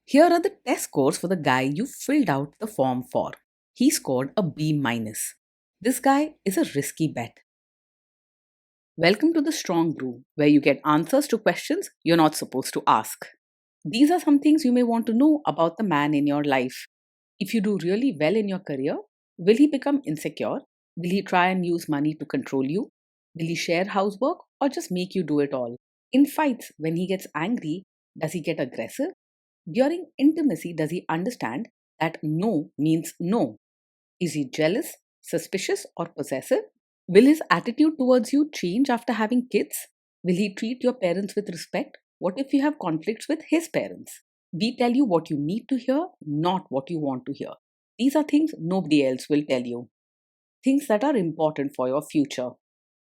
Here are the test scores for the guy you filled out the form for. He scored a B minus. This guy is a risky bet. Welcome to the Strong Brew, where you get answers to questions you're not supposed to ask. These are some things you may want to know about the man in your life. If you do really well in your career, will he become insecure? Will he try and use money to control you? Will he share housework or just make you do it all? In fights, when he gets angry, does he get aggressive? During intimacy, does he understand that no means no? Is he jealous, suspicious, or possessive? Will his attitude towards you change after having kids? Will he treat your parents with respect? What if you have conflicts with his parents? We tell you what you need to hear, not what you want to hear. These are things nobody else will tell you. Things that are important for your future.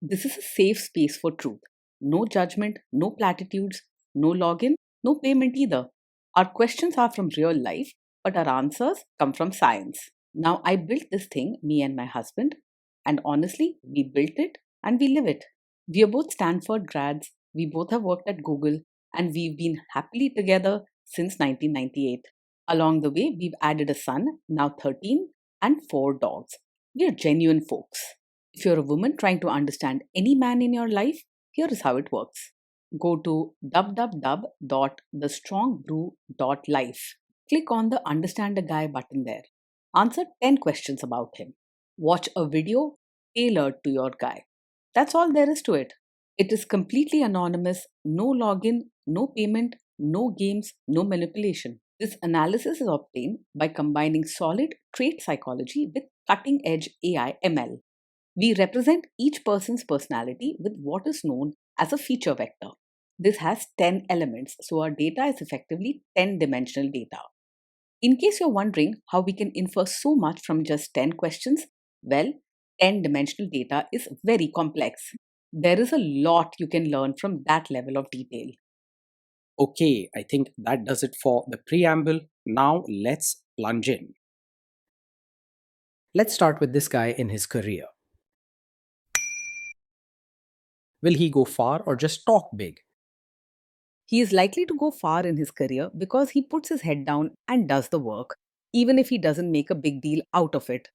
This is a safe space for truth. No judgment, no platitudes, no login, no payment either. Our questions are from real life, but our answers come from science. Now, I built this thing, me and my husband, and honestly, we built it and we live it. We are both Stanford grads, we both have worked at Google, and we've been happily together since 1998. Along the way, we've added a son, now 13, and 4 dogs. We are genuine folks. If you're a woman trying to understand any man in your life, here is how it works. Go to www.thestrongbrew.life. Click on the Understand a Guy button there. Answer 10 questions about him. Watch a video tailored to your guy. That's all there is to it. It is completely anonymous, no login, no payment, no games, no manipulation. This analysis is obtained by combining solid trait psychology with cutting edge AI ML. We represent each person's personality with what is known as a feature vector. This has 10 elements, so our data is effectively 10-dimensional data. In case you're wondering how we can infer so much from just 10 questions, well, 10-dimensional data is very complex. There is a lot you can learn from that level of detail. Okay, I think that does it for the preamble. Now let's plunge in. Let's start with this guy in his career. Will he go far or just talk big? He is likely to go far in his career because he puts his head down and does the work, even if he doesn't make a big deal out of it.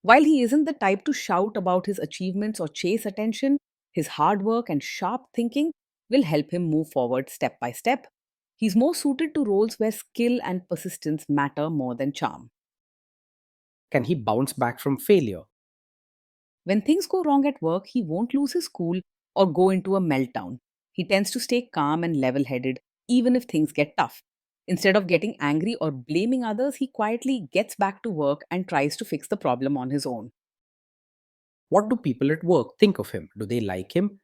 While he isn't the type to shout about his achievements or chase attention, his hard work and sharp thinking will help him move forward step by step. He's more suited to roles where skill and persistence matter more than charm. Can he bounce back from failure? When things go wrong at work, he won't lose his cool or go into a meltdown. He tends to stay calm and level headed, even if things get tough. Instead of getting angry or blaming others, he quietly gets back to work and tries to fix the problem on his own. What do people at work think of him? Do they like him?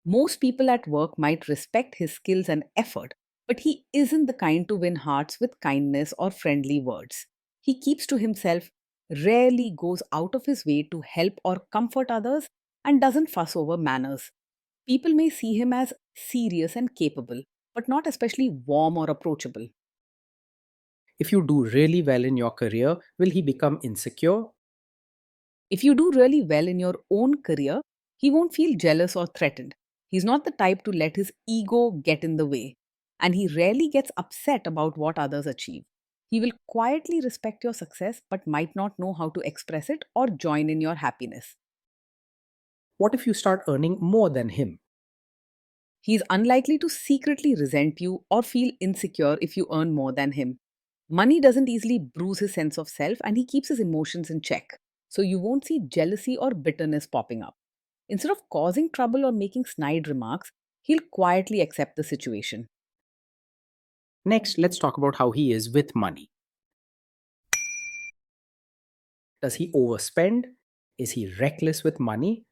Most people at work might respect his skills and effort, but he isn't the kind to win hearts with kindness or friendly words. He keeps to himself, rarely goes out of his way to help or comfort others, and doesn't fuss over manners. People may see him as serious and capable, but not especially warm or approachable. If you do really well in your career, will he become insecure? If you do really well in your own career, he won't feel jealous or threatened. He's not the type to let his ego get in the way, and he rarely gets upset about what others achieve. He will quietly respect your success but might not know how to express it or join in your happiness. What if you start earning more than him? He is unlikely to secretly resent you or feel insecure if you earn more than him. Money doesn't easily bruise his sense of self, and he keeps his emotions in check, so you won't see jealousy or bitterness popping up. Instead of causing trouble or making snide remarks, he'll quietly accept the situation. Next, let's talk about how he is with money. Does he overspend? Is he reckless with money?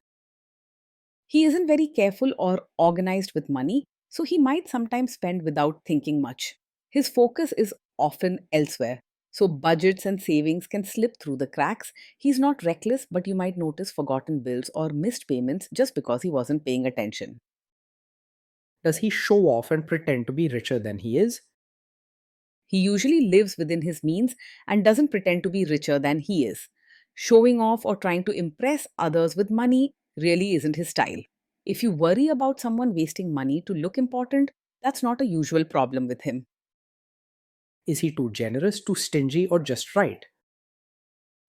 He isn't very careful or organized with money, so he might sometimes spend without thinking much. His focus is often elsewhere, so budgets and savings can slip through the cracks. He's not reckless, but you might notice forgotten bills or missed payments just because he wasn't paying attention. Does he show off and pretend to be richer than he is? He usually lives within his means and doesn't pretend to be richer than he is. Showing off or trying to impress others with money really isn't his style. If you worry about someone wasting money to look important, that's not a usual problem with him. Is he too generous, too stingy, or just right?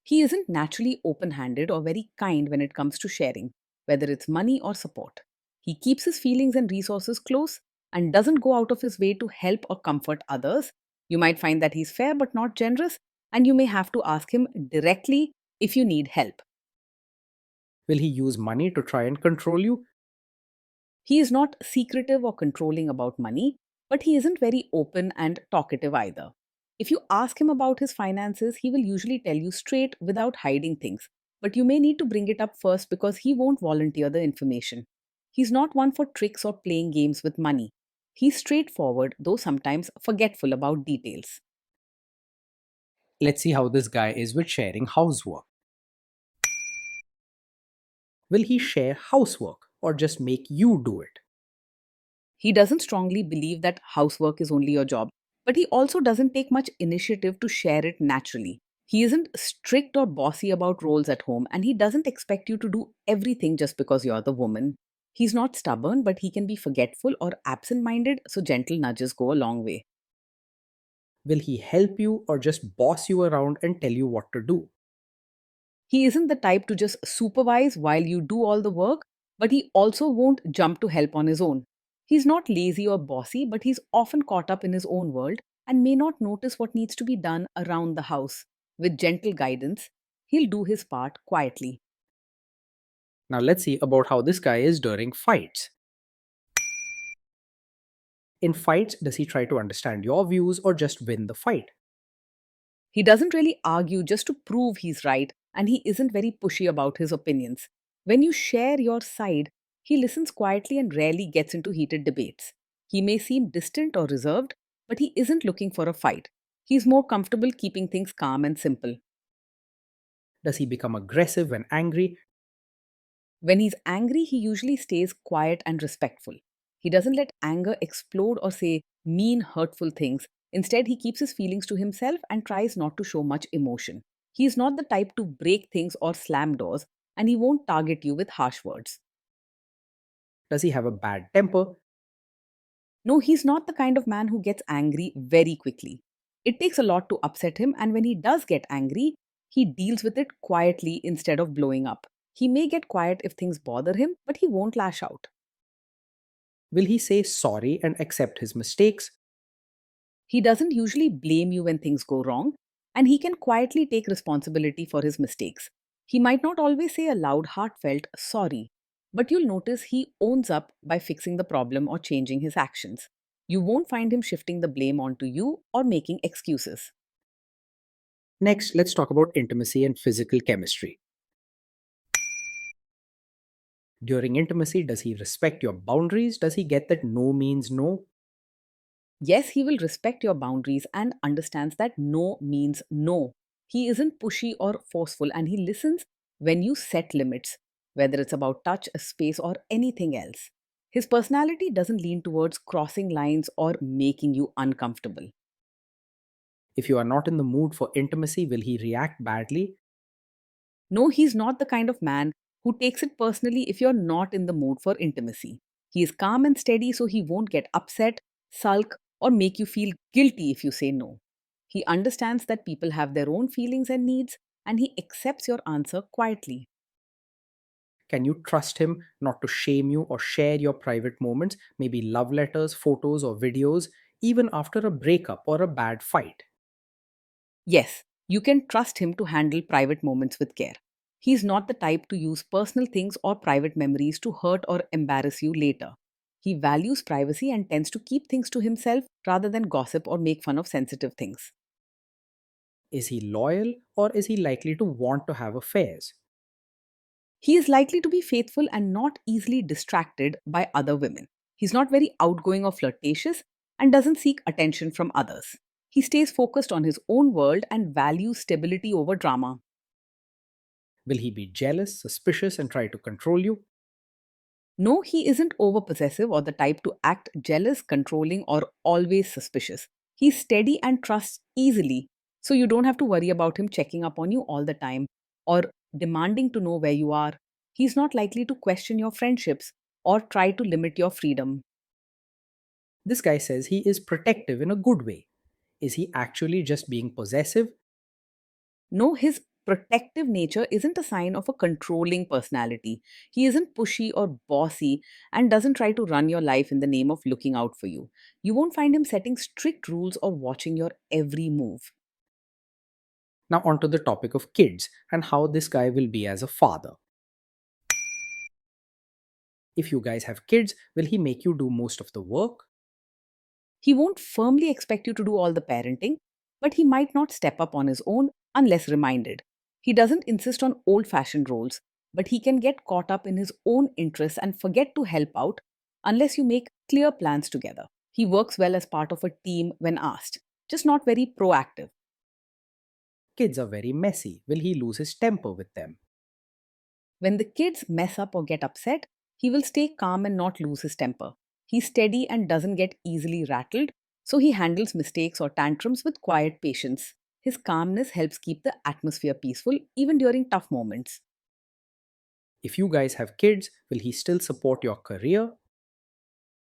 He isn't naturally open handed or very kind when it comes to sharing, whether it's money or support. He keeps his feelings and resources close and doesn't go out of his way to help or comfort others. You might find that he's fair but not generous, and you may have to ask him directly if you need help. Will he use money to try and control you? He is not secretive or controlling about money, but he isn't very open and talkative either. If you ask him about his finances, he will usually tell you straight without hiding things. But you may need to bring it up first because he won't volunteer the information. He's not one for tricks or playing games with money. He's straightforward, though sometimes forgetful about details. Let's see how this guy is with sharing housework. Will he share housework or just make you do it? He doesn't strongly believe that housework is only your job, but he also doesn't take much initiative to share it naturally. He isn't strict or bossy about roles at home, and he doesn't expect you to do everything just because you're the woman. He's not stubborn, but he can be forgetful or absent minded, so gentle nudges go a long way. Will he help you or just boss you around and tell you what to do? He isn't the type to just supervise while you do all the work, but he also won't jump to help on his own. He's not lazy or bossy, but he's often caught up in his own world and may not notice what needs to be done around the house. With gentle guidance, he'll do his part quietly. Now let's see about how this guy is during fights. In fights, does he try to understand your views or just win the fight? He doesn't really argue just to prove he's right, and he isn't very pushy about his opinions. When you share your side, he listens quietly and rarely gets into heated debates. He may seem distant or reserved, but he isn't looking for a fight. He's more comfortable keeping things calm and simple. Does he become aggressive when angry? When he's angry, he usually stays quiet and respectful. He doesn't let anger explode or say mean, hurtful things. Instead, he keeps his feelings to himself and tries not to show much emotion. He is not the type to break things or slam doors, and he won't target you with harsh words. Does he have a bad temper? No, he's not the kind of man who gets angry very quickly. It takes a lot to upset him, and when he does get angry, he deals with it quietly instead of blowing up. He may get quiet if things bother him, but he won't lash out. Will he say sorry and accept his mistakes? He doesn't usually blame you when things go wrong, and he can quietly take responsibility for his mistakes. He might not always say a loud, heartfelt sorry, but you'll notice he owns up by fixing the problem or changing his actions. You won't find him shifting the blame onto you or making excuses. Next, let's talk about intimacy and physical chemistry. During intimacy, does he respect your boundaries? Does he get that no means no? Yes, he will respect your boundaries and understands that no means no. He isn't pushy or forceful and he listens when you set limits, whether it's about touch, a space, or anything else. His personality doesn't lean towards crossing lines or making you uncomfortable. If you are not in the mood for intimacy, will he react badly? No, he's not the kind of man who takes it personally if you're not in the mood for intimacy. He is calm and steady, so he won't get upset, sulk, or make you feel guilty if you say no. He understands that people have their own feelings and needs, and he accepts your answer quietly. Can you trust him not to shame you or share your private moments, maybe love letters, photos, or videos, even after a breakup or a bad fight? Yes, you can trust him to handle private moments with care. He's not the type to use personal things or private memories to hurt or embarrass you later. He values privacy and tends to keep things to himself rather than gossip or make fun of sensitive things. Is he loyal or is he likely to want to have affairs? He is likely to be faithful and not easily distracted by other women. He's not very outgoing or flirtatious and doesn't seek attention from others. He stays focused on his own world and values stability over drama. Will he be jealous, suspicious, and try to control you? No, he isn't over possessive or the type to act jealous, controlling, or always suspicious. He's steady and trusts easily, so you don't have to worry about him checking up on you all the time or demanding to know where you are. He's not likely to question your friendships or try to limit your freedom. This guy says he is protective in a good way. Is he actually just being possessive? No, his protective nature isn't a sign of a controlling personality. He isn't pushy or bossy and doesn't try to run your life in the name of looking out for you. You won't find him setting strict rules or watching your every move. Now, onto the topic of kids and how this guy will be as a father. If you guys have kids, will he make you do most of the work? He won't firmly expect you to do all the parenting, but he might not step up on his own unless reminded. He doesn't insist on old fashioned roles, but he can get caught up in his own interests and forget to help out unless you make clear plans together. He works well as part of a team when asked, just not very proactive. Kids are very messy. Will he lose his temper with them? When the kids mess up or get upset, he will stay calm and not lose his temper. He's steady and doesn't get easily rattled, so he handles mistakes or tantrums with quiet patience. His calmness helps keep the atmosphere peaceful even during tough moments. If you guys have kids, will he still support your career?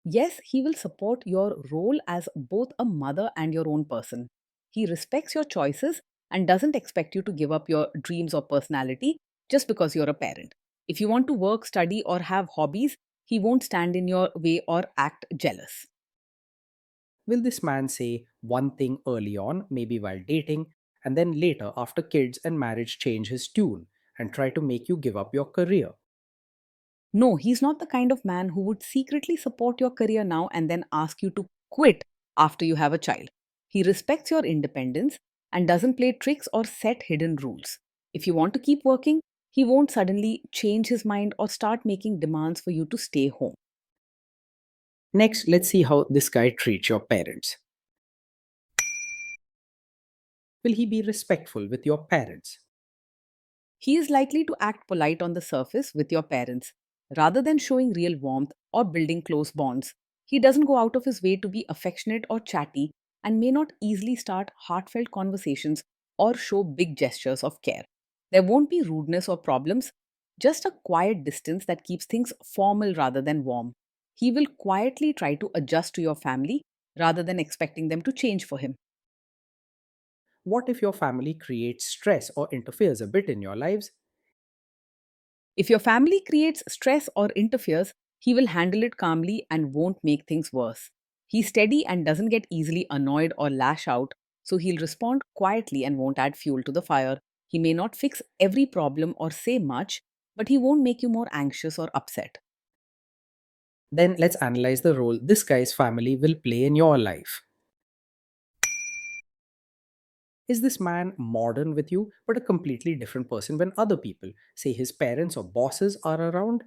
Yes, he will support your role as both a mother and your own person. He respects your choices and doesn't expect you to give up your dreams or personality just because you're a parent. If you want to work, study, or have hobbies, he won't stand in your way or act jealous. Will this man say one thing early on, maybe while dating, and then later, after kids and marriage, change his tune and try to make you give up your career? No, he's not the kind of man who would secretly support your career now and then ask you to quit after you have a child. He respects your independence and doesn't play tricks or set hidden rules. If you want to keep working, he won't suddenly change his mind or start making demands for you to stay home. Next, let's see how this guy treats your parents. Will he be respectful with your parents? He is likely to act polite on the surface with your parents rather than showing real warmth or building close bonds. He doesn't go out of his way to be affectionate or chatty and may not easily start heartfelt conversations or show big gestures of care. There won't be rudeness or problems, just a quiet distance that keeps things formal rather than warm. He will quietly try to adjust to your family rather than expecting them to change for him. What if your family creates stress or interferes a bit in your lives? If your family creates stress or interferes, he will handle it calmly and won't make things worse. He's steady and doesn't get easily annoyed or lash out, so he'll respond quietly and won't add fuel to the fire. He may not fix every problem or say much, but he won't make you more anxious or upset. Then let's analyze the role this guy's family will play in your life. Is this man modern with you, but a completely different person when other people, say his parents or bosses, are around?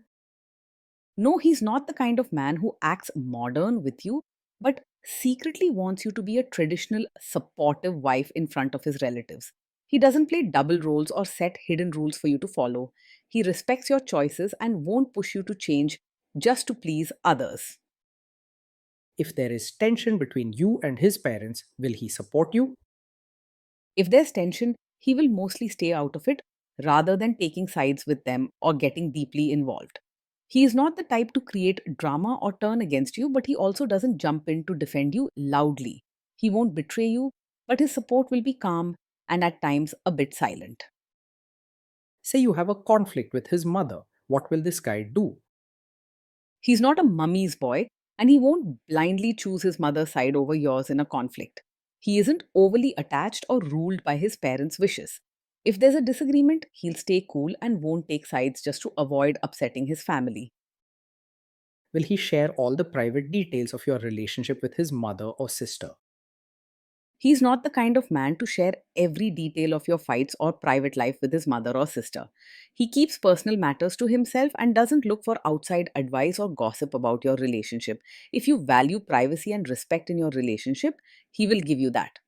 No, he's not the kind of man who acts modern with you, but secretly wants you to be a traditional, supportive wife in front of his relatives. He doesn't play double roles or set hidden rules for you to follow. He respects your choices and won't push you to change just to please others. If there is tension between you and his parents, will he support you? If there's tension, he will mostly stay out of it rather than taking sides with them or getting deeply involved. He is not the type to create drama or turn against you, but he also doesn't jump in to defend you loudly. He won't betray you, but his support will be calm and at times a bit silent. Say you have a conflict with his mother. What will this guy do? He's not a mummy's boy, and he won't blindly choose his mother's side over yours in a conflict. He isn't overly attached or ruled by his parents' wishes. If there's a disagreement, he'll stay cool and won't take sides just to avoid upsetting his family. Will he share all the private details of your relationship with his mother or sister? He's not the kind of man to share every detail of your fights or private life with his mother or sister. He keeps personal matters to himself and doesn't look for outside advice or gossip about your relationship. If you value privacy and respect in your relationship, he will give you that.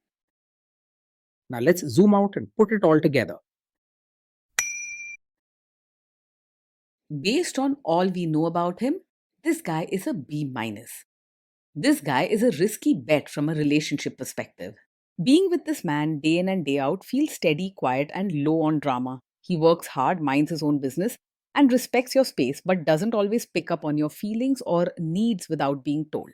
Now let's zoom out and put it all together. Based on all we know about him, this guy is a B minus. This guy is a risky bet from a relationship perspective. Being with this man day in and day out feels steady, quiet, and low on drama. He works hard, minds his own business, and respects your space, but doesn't always pick up on your feelings or needs without being told.